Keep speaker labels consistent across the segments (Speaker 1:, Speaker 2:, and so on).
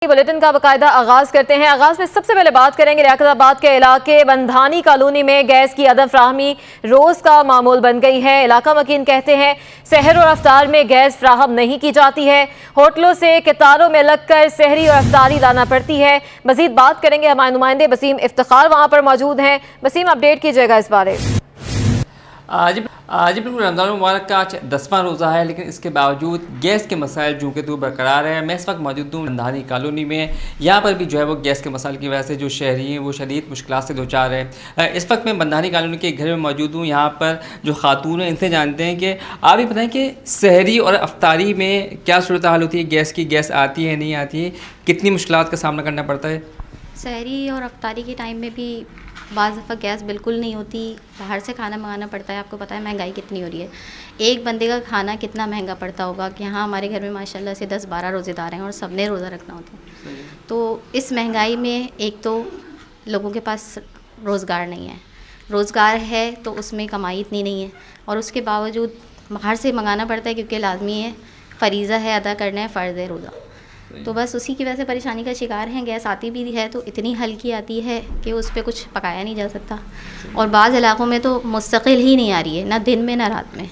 Speaker 1: Bulletin का बाकायदा आगाज करते हैं। आगाज में सबसे पहले बात करेंगे लियाकताबाद के इलाके बंधानी कॉलोनी में गैस की अदम फ्राहमी रोज का मामूल बन गई है। इलाका मकीन कहते हैं सहर और अफ्तार में गैस फ्राहम नहीं की जाती है, होटलों से कतारों में लगकर सहरी और अफ्तारी लाना पड़ती है। मजीद बात करेंगे, हमारे नुमाइंदे वसीम इफ्तिखार वहां पर मौजूद हैं। वसीम, अपडेट कीजिएगा इस बारे।
Speaker 2: आज बिल्कुल रमज़ान मुबारक का आज 10वां रोज़ा है, लेकिन इसके बावजूद गैस के मसाइल जो कि तो बरकरार है। मैं इस वक्त मौजूद हूँ बंधानी कॉलोनी में। यहाँ पर भी जो है वो गैस के मसाइल की वजह से जो शहरी हैं वो शदीद मुश्किलात से दो चार है। इस वक्त मैं बंधानी कॉलोनी के घर में मौजूद हूँ। यहाँ पर जो खातून हैं इनसे जानते हैं कि आप ही बताएँ कि सहरी और अफ्तारी में क्या सूरत हाल होती है, गैस की, गैस आती है नहीं आती है, कितनी मुश्किलात का सामना करना पड़ता है?
Speaker 3: सहरी और अफ्तारी के टाइम में भी बाज़ दफ़ा गैस बिल्कुल नहीं होती, बाहर से खाना मंगाना पड़ता है। आपको पता है महंगाई कितनी हो रही है, एक बंदे का खाना कितना महंगा पड़ता होगा कि यहाँ हमारे घर में माशाल्लाह से 10-12 रोज़ेदार हैं और सब ने रोज़ा रखना होता है। तो इस महंगाई में एक तो लोगों के पास रोज़गार नहीं है, रोज़गार है तो उसमें कमाई इतनी नहीं है और उसके बावजूद बाहर से मंगाना पड़ता है क्योंकि लाजमी है, फ़रीज़ा है, अदा करना है, फ़र्ज़ है रोज़ा। तो बस उसी की वजह से परेशानी का शिकार हैं। गैस आती भी है तो इतनी हल्की आती है कि उस पर कुछ पकाया नहीं जा सकता और बाज़ इलाक़ों में तो मुस्तकिल ही नहीं आ रही है, ना दिन में ना रात में।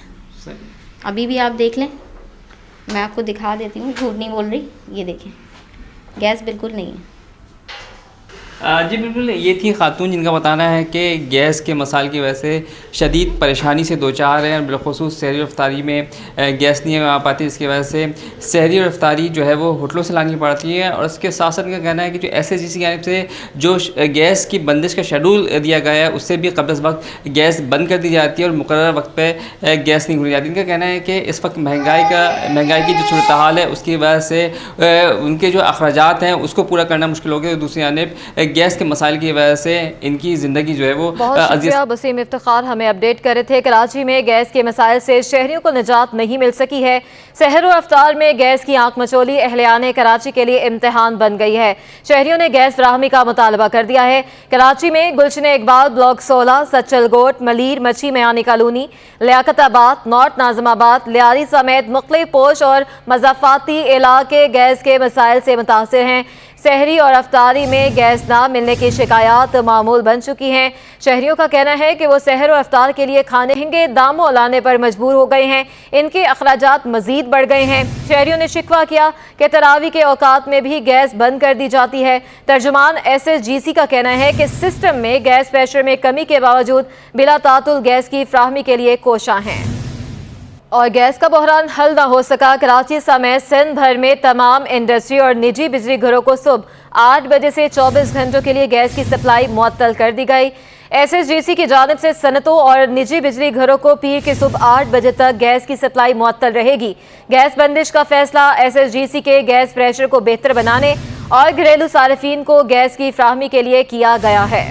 Speaker 3: अभी भी आप देख लें, मैं आपको दिखा देती हूँ, झूठ नहीं बोल रही, ये देखें गैस बिल्कुल नहीं है।
Speaker 2: जी बिल्कुल, ये थी खातून जिनका बताना है कि गैस के मसाइल की वजह से शदीद परेशानी से दो चार हैं। बिलखुसूस सहरी और अफ्तारी में गैस नहीं आ पाती, इसकी वजह से सहरी और अफ्तारी जो है वो होटलों से लानी पड़ती है। और इसके साथ साथ इनका कहना है कि जो SSGC की जानिब से जो गैस की बंदिश का शेड्यूल दिया गया है उससे भी कब्ल वक्त गैस बंद कर दी जाती है और मुकर्रर वक्त पर गैस नहीं खुली जाती। इनका कहना है कि इस वक्त महंगाई की जो सूरत हाल है उसकी वजह से उनके जो अखराजात हैं उसको पूरा करना मुश्किल हो गया। दूसरी जानिब गैस के मसाइल की वजह से इनकी ज़िंदगी जो है वो
Speaker 1: वसीम इफ्तिखार हमें अपडेट कर रहे थे। कराची में गैस के मसाइल से शहरियों को निजात नहीं मिल सकी है। सहर और अफ्तार में गैस की आंख मचोली अहलियाने कराची के लिए इम्तिहान बन गई है। शहरियों ने गैस फराहमी का मुतालबा कर दिया है। कराची में गुलशन इकबाल ब्लॉक 16, सच्चलगोट, मलीर, मच्छी मयानी कॉलोनी, लियाकताबाद, नॉर्थ नाजमाबाद, लियारी समेत मुख्तलिफ पोश और मज़ाफ़ाती इलाके गैस के मसाइल से मुतासिर हैं। सहरी और अफ्तारी में गैस ना मिलने की शिकायत मामूल बन चुकी हैं। शहरियों का कहना है कि वो सहर और अफ्तार के लिए खाने महंगे दामों लाने पर मजबूर हो गए हैं, इनके अखराजात मजीद बढ़ गए हैं। शहरियों ने शिकवा किया कि तरावी के औकात में भी गैस बंद कर दी जाती है। तर्जुमान SSGC का कहना है कि सिस्टम में गैस प्रेशर में कमी के बावजूद बिला तातुल गैस की फ्राहमी के लिए कोशां हैं और गैस का बहरान हल न हो सका। कराची समेत सिंध भर में तमाम इंडस्ट्री और निजी बिजली घरों को सुबह 8 बजे से 24 घंटों के लिए गैस की सप्लाई मुअत्तल कर दी गई। SSGC की जानिब से सनतों और निजी बिजली घरों को पीर की सुबह 8 बजे तक गैस की सप्लाई मुअत्तल रहेगी। गैस बंदिश का फैसला SSGC के गैस प्रेशर को बेहतर बनाने और घरेलू सार्फिन को गैस की फ्राहमी के लिए किया गया है।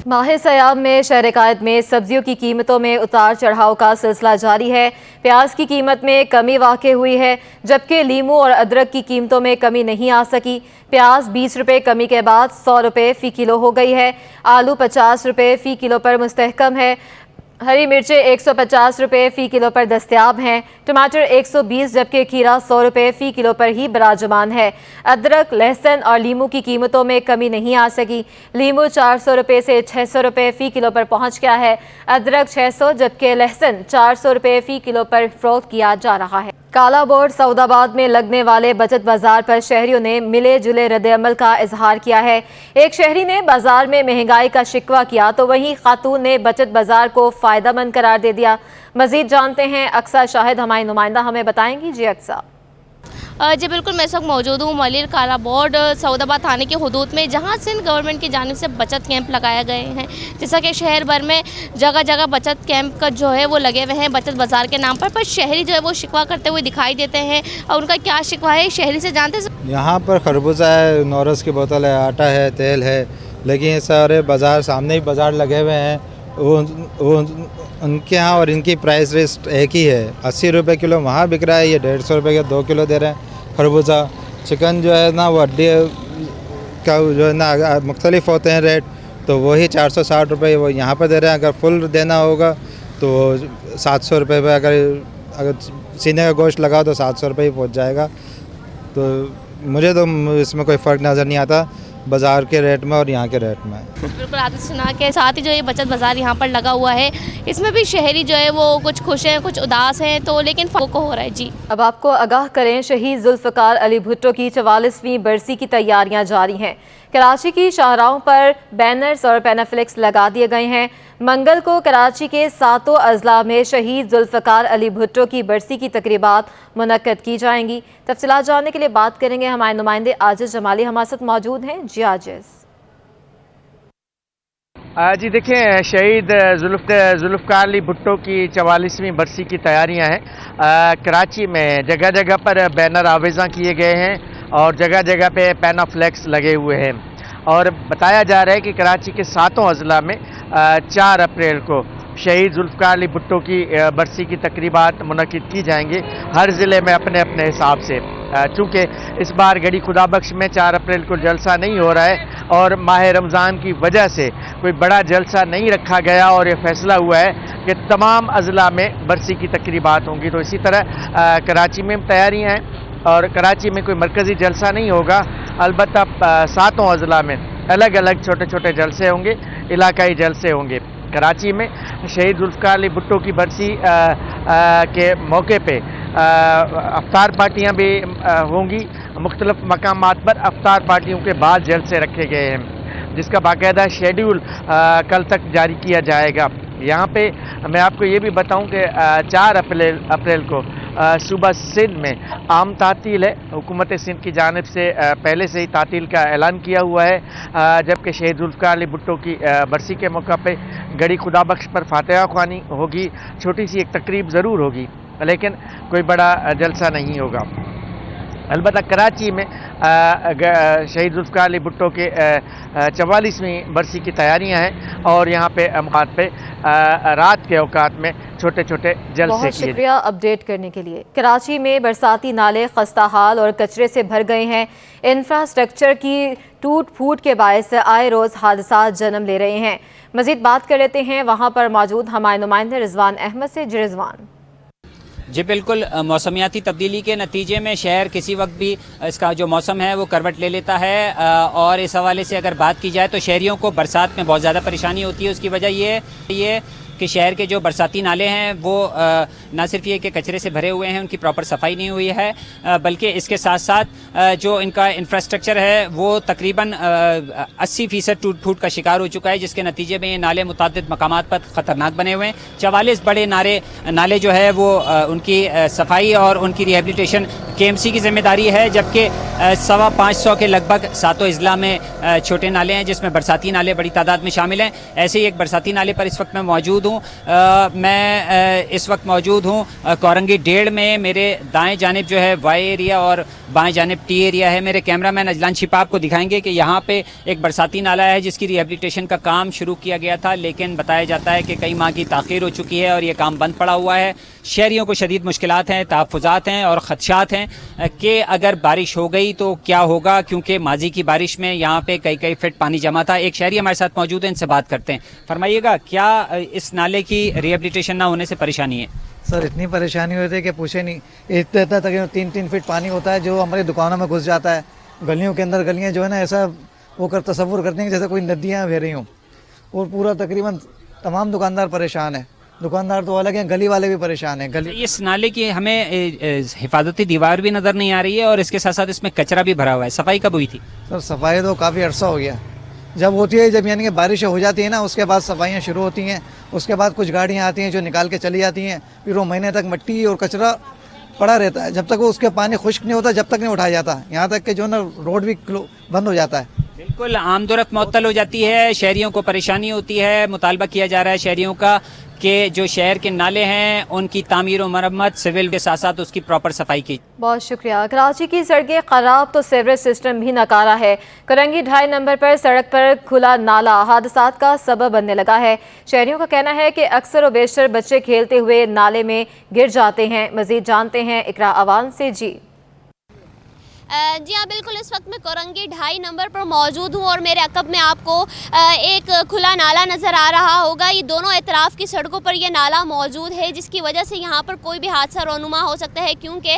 Speaker 1: माह सयाम में शहर कायद में सब्जियों की कीमतों में उतार चढ़ाव का सिलसिला जारी है। प्याज की कीमत में कमी वाक़ई हुई है, जबकि लीमू और अदरक की कीमतों में कमी नहीं आ सकी। प्याज 20 रुपये कमी के बाद 100 रुपये फ़ी किलो हो गई है। आलू 50 रुपये फ़ी किलो पर मुस्तहकम है। हरी मिर्चें 150 रुपये फ़ी किलो पर दस्तयाब हैं। टमाटर 120 जबकि खीरा 100 रुपये फ़ी किलो पर ही बराजमान है। अदरक, लहसुन और लीमू की कीमतों में कमी नहीं आ सकी। लीमू 400 रुपये से 600 रुपये फ़ी किलो पर पहुंच गया है। अदरक 600 जबकि लहसुन 400 रुपये फ़ी किलो पर फ़रोख्त किया जा रहा है। काला बोर्ड सऊदाबाद में लगने वाले बचत बाजार पर शहरियों ने मिले जुले रद्द-ए-अमल का इजहार किया है। एक शहरी ने बाजार में महंगाई का शिकवा किया तो वहीं खातून ने बचत बाजार को फ़ायदेमंद करार दे दिया। मजीद जानते हैं, अक्सा शाहिद हमारी नुमाइंदा हमें बताएंगी। जी अक्सा।
Speaker 4: जी बिल्कुल, मैं इस वक्त मौजूद हूँ मलिर काला बोर्ड सऊदाबाद थाने के हुदूद में, जहाँ सिंध गवर्नमेंट की जानिब से बचत कैंप लगाए गए हैं। जैसा कि शहर भर में जगह जगह बचत कैंप का जो है वो लगे हुए हैं बचत बाज़ार के नाम पर शहरी जो है वो शिकवा करते हुए दिखाई देते हैं। और उनका क्या शिकवा है शहरी से जानते हैं।
Speaker 5: यहाँ पर खरबूजा है, नौरस की बोतल है, आटा है, तेल है, लेकिन ये सारे बाज़ार सामने ही बाज़ार लगे हुए हैं। वो उनके यहाँ और इनकी प्राइस लिस्ट एक ही है। 80 रुपये किलो वहाँ बिक रहा है, ये 150 रुपये के 2 किलो दे रहे हैं। खरबूजा चिकन जो है ना वो हड्डी का जो है ना मुख्तलिफ होते हैं रेट, तो वही 460 रुपये वो यहाँ पर दे रहे हैं। अगर फुल देना होगा तो 700 रुपये पर, अगर सीने का गोश्त लगाओ तो 700 रुपये ही पहुँच जाएगा। तो मुझे तो इसमें कोई फ़र्क नज़र नहीं आता बाज़ार के रेट में और यहाँ के रेट में।
Speaker 4: बिल्कुल आपने सुना के साथ ही जो ये बचत बाज़ार यहाँ पर लगा हुआ है, इसमें भी शहरी जो है वो कुछ खुश हैं, कुछ उदास हैं, तो लेकिन फ़र्क हो रहा है। जी
Speaker 1: अब आपको आगाह करें, शहीद जुल्फ़कार अली भुट्टो की 44वीं बरसी की तैयारियां जारी हैं। कराची की शाहराहों पर बैनर्स और पैनाफ्लेक्स लगा दिए गए हैं। मंगल को कराची के 7 अजला में शहीद जुल्फ़कार अली भुट्टो की बरसी की तकरीबात मुनक्कद की जाएंगी। तफसीलात जानने के लिए बात करेंगे हमारे नुमाइंदे आजिज़ जमाली हमारे साथ मौजूद हैं। जी आजिज़।
Speaker 6: जी देखिए, शहीद जुल्फ़कार अली भुट्टो की 44वीं बरसी की तैयारियां हैं। कराची में जगह जगह पर बैनर आवेज़ा किए गए हैं और जगह जगह पे पैनाफ्लेक्स लगे हुए हैं और बताया जा रहा है कि कराची के 7 अजला में 4 अप्रैल को शहीद जुल्फ़कार अली भुट्टो की बरसी की तकरीबात मुनक्किद की जाएंगी, हर ज़िले में अपने अपने हिसाब से। चूँकि इस बार गढ़ी खुदाबख्श में 4 अप्रैल को जलसा नहीं हो रहा है और माह रमज़ान की वजह से कोई बड़ा जलसा नहीं रखा गया और ये फैसला हुआ है कि तमाम अजला में बरसी की तकरीबात होंगी। तो इसी तरह कराची में तैयारियाँ हैं और कराची में कोई मरकज़ी जलसा नहीं होगा, अलबत्ता 7 अजला में अलग अलग छोटे छोटे जलसे होंगे, इलाकाई जलसे होंगे। कराची में शहीद जुल्फ़कार अली भुट्टो की बरसी के मौके पे अफ्तार पार्टियाँ भी होंगी। मुख्तलिफ मकामात पर अफ्तार पार्टियों के बाद जलसे रखे गए हैं, जिसका बाकायदा शेड्यूल कल तक जारी किया जाएगा। यहाँ पे मैं आपको ये भी बताऊं कि 4 अप्रैल को सुबह सिंध में आम तातील है। हुकूमत सिंध की जानिब से पहले से ही तातील का ऐलान किया हुआ है, जबकि शहीद जुल्फ़कार अली भुट्टो की बरसी के मौका पे गढ़ी खुदाबख्श पर फातिहा ख्वानी होगी, छोटी सी एक तकरीब ज़रूर होगी, लेकिन कोई बड़ा जलसा नहीं होगा। अलबत्ता कराची में शहीद जुल्फ़कार अली भुट्टो के 44वीं बरसी की तैयारियां हैं और यहाँ पे अमकात पे रात के औकात में छोटे छोटे जलसे
Speaker 1: बहुत
Speaker 6: किए।
Speaker 1: शुक्रिया अपडेट करने के लिए। कराची में बरसाती नाले खस्ता हाल और कचरे से भर गए हैं। इंफ्रास्ट्रक्चर की टूट फूट के बायस आए रोज़ हादसा जन्म ले रहे हैं। मज़ीद बात कर लेते हैं वहाँ पर मौजूद हमारे नुमाइंदे रिजवान अहमद से। जी रिजवान।
Speaker 7: जी बिल्कुल, मौसमियाती तब्दीली के नतीजे में शहर किसी वक्त भी इसका जो मौसम है वो करवट ले लेता है और इस हवाले से अगर बात की जाए तो शहरियों को बरसात में बहुत ज़्यादा परेशानी होती है। उसकी वजह ये कि शहर के जो बरसाती नाले हैं वो ना सिर्फ ये कि कचरे से भरे हुए हैं, उनकी प्रॉपर सफाई नहीं हुई है, बल्कि इसके साथ साथ जो इनका इंफ्रास्ट्रक्चर है वो तकरीबन 80% टूट फूट का शिकार हो चुका है, जिसके नतीजे में ये नाले मुताद्दिद मकामात पर ख़तरनाक बने हुए हैं। 44 बड़े नाले जो है वो उनकी सफाई और उनकी रिहेबिलिटेशन KMC की जिम्मेदारी है, जबकि 550 के लगभग 7 अजला में छोटे नाले हैं, जिसमें बरसाती नाले बड़ी तादाद में शामिल हैं। ऐसे ही एक बरसाती नाले पर इस वक्त मैं मौजूद हूँ। मैं इस वक्त मौजूद हूँ कोरंगी 1.5 में। मेरे दाएं जानिब जो है Y एरिया और बाएं जानिब T एरिया है। मेरे कैमरामैन अजलान शिपा आपको दिखाएंगे कि यहाँ पे एक बरसाती नाला है जिसकी रिहेबिलिटेशन का काम शुरू किया गया था, लेकिन बताया जाता है कि कई माह की ताख़ीर हो चुकी है और ये काम बंद पड़ा हुआ है। शहरियों को शदीद मुश्किलात हैं, तहफ़्फ़ुज़ात हैं और ख़दशात हैं कि अगर बारिश हो गई तो क्या होगा, क्योंकि माजी की बारिश में यहाँ पे कई फीट पानी जमा था। एक शहरी हमारे साथ मौजूद है, इनसे बात करते हैं। फरमाइएगा, क्या इस नाले की रिहेबिलिटेशन ना होने से परेशानी है?
Speaker 8: सर इतनी परेशानी होती है कि पूछे नहीं। इतना तकरीबन 3-3 फीट पानी होता है जो हमारी दुकानों में घुस जाता है। गलियों के अंदर गलियाँ जो है ना, ऐसा वो तसव्वुर करते हैं कि जैसे कोई नदियाँ बह रही हों, और पूरा तकरीबन तमाम दुकानदार परेशान है। दुकानदार तो अलग हैं, गली वाले भी परेशान हैं। गली
Speaker 7: इस नाले की हमें हिफाजती दीवार भी नज़र नहीं आ रही है और इसके साथ साथ इसमें कचरा भी भरा हुआ है। सफाई कब हुई थी?
Speaker 8: सर सफाई तो काफ़ी अरसा हो गया। जब होती है, जब यानी कि बारिश हो जाती है ना, उसके बाद सफाइयाँ शुरू होती हैं। उसके बाद कुछ गाड़ियाँ आती हैं जो निकाल के चली जाती हैं, फिर वो महीने तक मिट्टी और कचरा पड़ा रहता है। जब तक वो उसके पानी खुश्क नहीं होता, जब तक नहीं उठाया जाता, यहाँ तक कि जो ना रोड भी बंद हो जाता है।
Speaker 7: बिल्कुल, आमदोरफ्त मुअत्तल हो जाती है, शहरियों को परेशानी होती है। मुतालबा किया जा रहा है शहरियों का कि जो शहर के नाले हैं उनकी तामीर और मरम्मत सिविल के साथ साथ उसकी प्रॉपर सफाई की।
Speaker 1: बहुत शुक्रिया। कराची की सड़कें खराब तो सीवरेज सिस्टम भी नकारा है। करंगी 2.5 नंबर पर सड़क पर खुला नाला हादसात का सबब बनने लगा है। शहरियों का कहना है कि अक्सर व बेशतर बच्चे खेलते हुए नाले में गिर जाते हैं। मजीद जानते हैं इकरा अवान से। जी
Speaker 4: जी हाँ, बिल्कुल इस वक्त मैं कोरंगी 2.5 नंबर पर मौजूद हूँ और मेरे अकब में आपको एक खुला नाला नज़र आ रहा होगा। ये दोनों एतराफ़ की सड़कों पर ये नाला मौजूद है, जिसकी वजह से यहाँ पर कोई भी हादसा रोनुमा हो सकता है, क्योंकि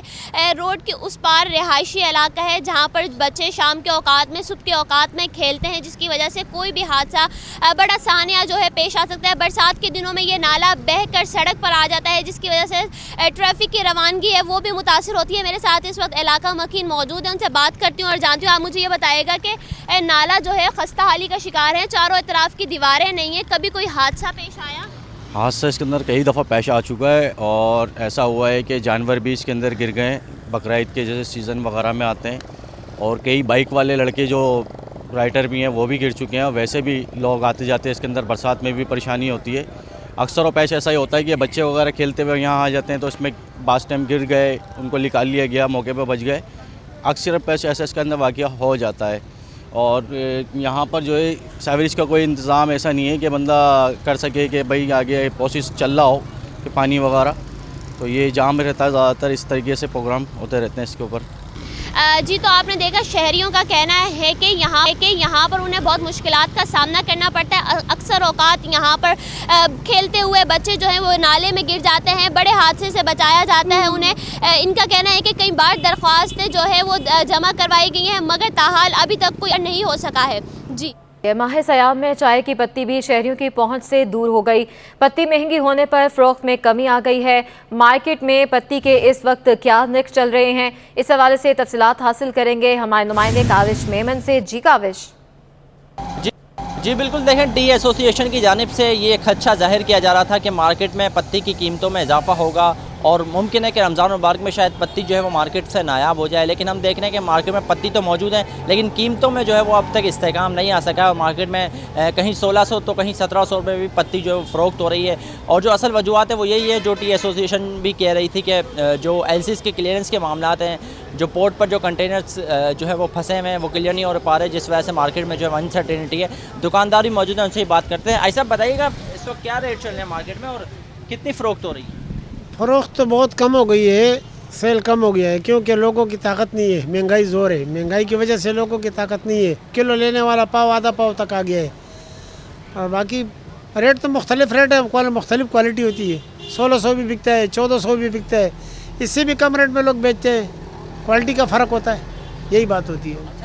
Speaker 4: रोड के उस पार रिहायशी इलाका है जहाँ पर बच्चे शाम के औकात में, सुबह के औकात में खेलते हैं, जिसकी वजह से कोई भी हादसा बड़ा सानिया जो है पेश आ सकता है। बरसात के दिनों में ये नाला बह कर सड़क पर आ जाता है, जिसकी वजह से ट्रैफिक की रवानगी है वो भी मुतासिर होती है। मेरे साथ इस वक्त इलाका मकीन मौजूद है, उनसे बात करती हूँ और जानती हूँ। आप मुझे ये बताइएगा कि नाला जो है खस्ता हाली का शिकार है, चारों तरफ की दीवारें नहीं है, कभी कोई हादसा पेश आया?
Speaker 9: हादसा इसके अंदर कई दफ़ा पेश आ चुका है और ऐसा हुआ है कि जानवर भी इसके अंदर गिर गए हैं, बकरा ईद के जैसे सीज़न वगैरह में आते हैं, और कई बाइक वाले लड़के जो राइडर भी हैं वो भी गिर चुके हैं। वैसे भी लोग आते जाते हैं, इसके अंदर बरसात में भी परेशानी होती है। अक्सर और पेश ऐसा ही होता है कि बच्चे वगैरह खेलते हुए यहाँ आ जाते हैं, तो इसमें बास टाइम गिर गए, उनको निकाल लिया गया, मौके पर बच गए। अक्सर पेश ऐसा इसके अंदर वाक़या हो जाता है। और यहाँ पर जो है सीवरेज का कोई इंतज़ाम ऐसा नहीं है कि बंदा कर सके कि भाई आगे प्रोसेस चल रहा हो कि पानी वगैरह, तो ये जाम रहता है। ज़्यादातर इस तरीके से प्रोग्राम होते रहते हैं इसके ऊपर।
Speaker 4: जी, तो आपने देखा शहरियों का कहना है कि यहाँ पर उन्हें बहुत मुश्किलात का सामना करना पड़ता है। अक्सर औकात यहाँ पर खेलते हुए बच्चे जो हैं वो नाले में गिर जाते हैं, बड़े हादसे से बचाया जाता है उन्हें। इनका कहना है कि कई बार दरख्वास्तें जो है वो जमा करवाई गई हैं, मगर ताहाल अभी तक कोई नहीं हो सका है। जी,
Speaker 1: माह सयाम में चाय की पत्ती भी शहरियों की पहुंच से दूर हो गई। पत्ती महंगी होने पर फ़रोख्त में कमी आ गई है। मार्केट में पत्ती के इस वक्त क्या नर्ख चल रहे हैं, इस हवाले से तफसीलात हासिल करेंगे हमारे नुमाइंदे काविश मेमन से। जी काविश।
Speaker 10: जी बिल्कुल, देखें टी एसोसिएशन की जानिब से ये खदशा जाहिर किया जा रहा था कि मार्केट में पत्ती की कीमतों में इजाफा होगा और मुमकिन है कि रमज़ान मुबारक में शायद पत्ती जो है वो मार्केट से नायाब हो जाए। लेकिन हम देख रहे हैं कि मार्केट में पत्ती तो मौजूद है, लेकिन कीमतों में जो है वो अब तक इस्तेहकाम नहीं आ सका है। और मार्केट में कहीं 1600 तो कहीं 1700 रुपये भी पत्ती जो है फ़रोख्त हो रही है। और जो असल वजूहत है वो यही है, जो टी एसोसिएशन भी कह रही थी कि जो एलसीज़ के क्लियरेंस के मामलात हैं, जो पोर्ट पर जो कंटेनर्स जो है वो फंसे हुए हैं वो क्लियर नहीं हो पा रहे, जिस वजह से मार्केट में जो है अनसर्टेनिटी है। दुकानदार भी मौजूद है, उनसे ही बात करते हैं। ऐसा बताइएगा इस वक्त क्या रेट चल रहे हैं मार्केट में और कितनी फ़रोख्त हो रही है?
Speaker 11: फ़रोख्त तो बहुत कम हो गई है, सेल कम हो गया है, क्योंकि लोगों की ताकत नहीं है, महंगाई ज़ोर है। महंगाई की वजह से लोगों की ताकत नहीं है, किलो लेने वाला पाव आधा पाव तक आ गया है। और बाकी रेट तो मुख्तलिफ रेट है, मुख्तलिफ क्वालिटी होती है। 1600 भी बिकता है, 1400 भी बिकता है, इससे भी कम रेट में लोग बेचते हैं। क्वालिटी का फ़र्क होता है, यही बात होती है।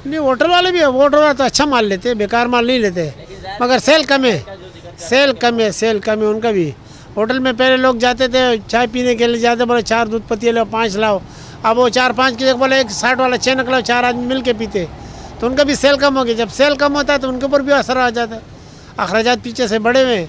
Speaker 11: नहीं, होटल वाले भी है, होटल वाले तो अच्छा माल लेते हैं, बेकार माल नहीं लेते, मगर सेल कम है, सेल कम है उनका भी। होटल में पहले लोग जाते थे चाय पीने के लिए, जाते बोले 4 दूध पत्ती लो, 5 लाओ। अब वो 4-5 की जगह बोले एक 60 वाला चेनक लाओ, 4 आदमी मिल के पीते, तो उनका भी सेल कम हो गया। जब सेल कम होता है तो उनके ऊपर भी असर आ जाता है, अखराजात पीछे से बढ़े हुए,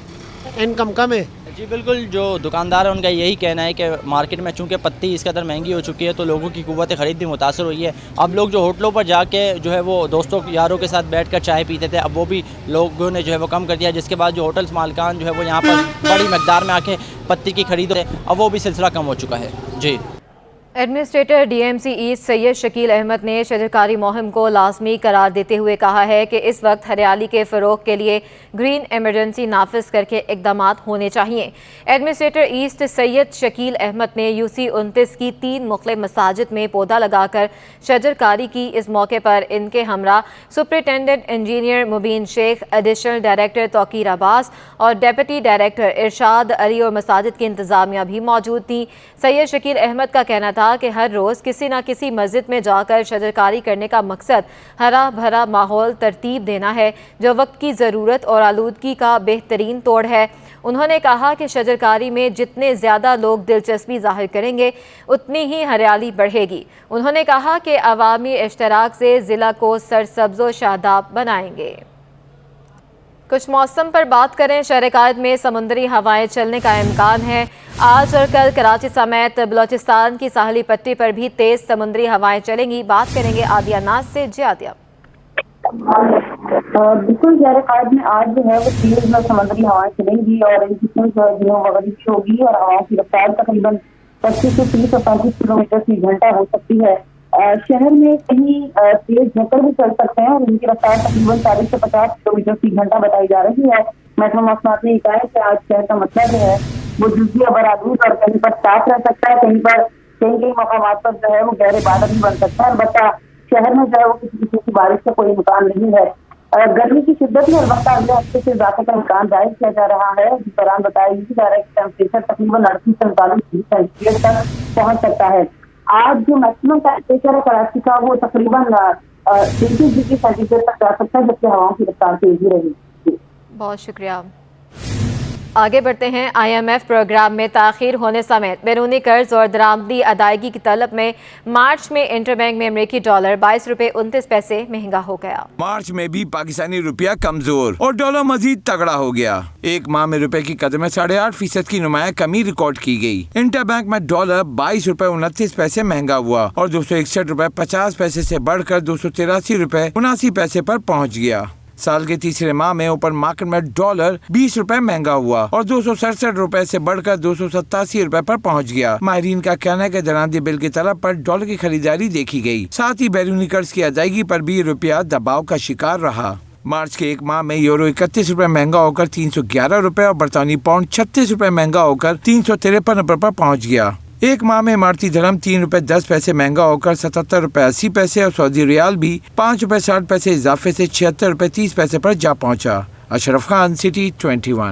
Speaker 11: इनकम कम है।
Speaker 10: जी बिल्कुल, जो दुकानदार है उनका यही कहना है कि मार्केट में चूँकि पत्ती इस कदर महंगी हो चुकी है तो लोगों की कुव्वत ख़रीद भी मुतासर हुई है। अब लोग जो होटलों पर जाके जो है वो दोस्तों यारों के साथ बैठकर चाय पीते थे, अब वो भी लोगों ने जो है वो कम कर दिया, जिसके बाद जो होटल्स मालिकान जो है वो यहाँ पर बड़ी मकदार में आके पत्ती की खरीद है, अब वो भी सिलसिला कम हो चुका है। जी,
Speaker 1: administrator DMC east Syed Shakeel Ahmed ने शजरकारी मुहिम को लाजमी करार देते हुए कहा है कि इस वक्त हरियाली के फ़रोग के लिए ग्रीन एमरजेंसी नाफिज करके इकदाम होने चाहिए। एडमिनिस्ट्रेटर ईस्ट सैयद शकील अहमद ने यूसी 29 की 3 मुख्तलिफ मसाजिद में पौधा लगाकर शजरकारी की। इस मौके पर इनके हमरा सुपरिटेंडेंट इंजीनियर मुबीन शेख, एडिशनल डायरेक्टर तौकीर अब्बास और डेप्यूटी डायरेक्टर इरशाद अली और मसाजिद की इंतज़ामिया भी मौजूद थी। सैयद शकील अहमद का कहना था कि हर रोज़ किसी न किसी मस्जिद में जाकर शजरकारी करने का मकसद हरा भरा माहौल तरतीब देना है, जो वक्त की ज़रूरत और आलूदगी का बेहतरीन तोड़ है। उन्होंने कहा कि शजरकारी में जितने ज़्यादा लोग दिलचस्पी जाहिर करेंगे उतनी ही हरियाली बढ़ेगी। उन्होंने कहा कि अवामी इश्तराक से ज़िला को सरसब्ज़ व शादाब बनाएंगे। कुछ मौसम पर बात करें, शहर कायद में समुद्री हवाएं चलने का इम्कान है। आज और कल कराची समेत बलोचिस्तान की साहली पट्टी पर भी तेज़ समुद्री हवाएं चलेंगी। बात करेंगे आदिया नाज से। जी आदिया।
Speaker 12: बिल्कुल, शहर कायद में आज जो है वो तेज समुद्री हवाएं चलेंगी और इनकी होगी और हवाओं की रफ्तार तकरीबन 25 से 30 और 35 किलोमीटर फी घंटा हो सकती है। शहर में कहीं तेज झक्कर भी चल सकते हैं और इनकी रफ्तार तकरीबन 40 से 50 किलोमीटर फी घंटा बताई जा रही है। मेट्रो मौसमात ने कहा है कि आज शहर का मतलब जो है वो जुज़वी अबर आलूद और कहीं पर साफ रह सकता है, कहीं पर कई कई मकाम पर जो है वो गहरे बादल भी बन सकता है। अलबत्ता शहर में जो है वो किसी किसी की बारिश का कोई इम्कान नहीं है। गर्मी की शिद्दत में अलबत्ता अगले हफ्ते से इजाफे का इम्कान जाहिर किया जा रहा है। इस दौरान बताया जा रहा है कि टेम्परेचर तकरीबन 38 से 39 डिग्री सेल्सियस तक पहुंच सकता है। आज जो मैक्सिमम टेम्परेचर है कराची का वो तकरीबन 33 डिग्री सेल्सियस तक जा सकता है, जबकि हवाओं की रफ्तार तेजी रहेगी।
Speaker 1: बहुत शुक्रिया। आगे बढ़ते हैं। IMF प्रोग्राम में ताखीर होने समेत बैरूनी कर्ज और दरामदी अदायगी की तलब में मार्च में इंटरबैंक में अमेरिकी डॉलर 22 रुपए 29 पैसे महंगा हो गया।
Speaker 13: मार्च में भी पाकिस्तानी रुपया कमजोर और डॉलर मजीद तगड़ा हो गया। एक माह में रुपए की कदर में 8.5% की नुमाया कमी रिकॉर्ड की गई। इंटरबैंक में डॉलर 22 रुपए 29 पैसे महंगा हुआ और 261 रुपए 50 पैसे से बढ़कर 283 रुपए 79 पैसे पर पहुँच गया। साल के तीसरे माह में ओपन मार्केट में डॉलर 20 रुपए महंगा हुआ और 267 रुपए से बढ़कर 287 रुपए पर पहुंच गया। माहिरीन का कहना है कि दरामदी बिल की तलब पर डॉलर की खरीदारी देखी गई। साथ ही बैरूनी कर्ज की अदायगी पर भी रुपया दबाव का शिकार रहा। मार्च के एक माह में यूरो 31 रुपए महंगा होकर 311 रुपए और बरतानी पाउंड 36 रुपए महंगा होकर 353 रुपए पर पहुँच गया। एक माह में इमारती धर्म 3 रुपए 10 पैसे महंगा होकर 77 रुपए 80 पैसे और सऊदी रियाल भी 5 रुपए 60 पैसे इजाफे से 76 रुपए 30 पैसे पर जा पहुंचा। अशरफ खान, सिटी 21।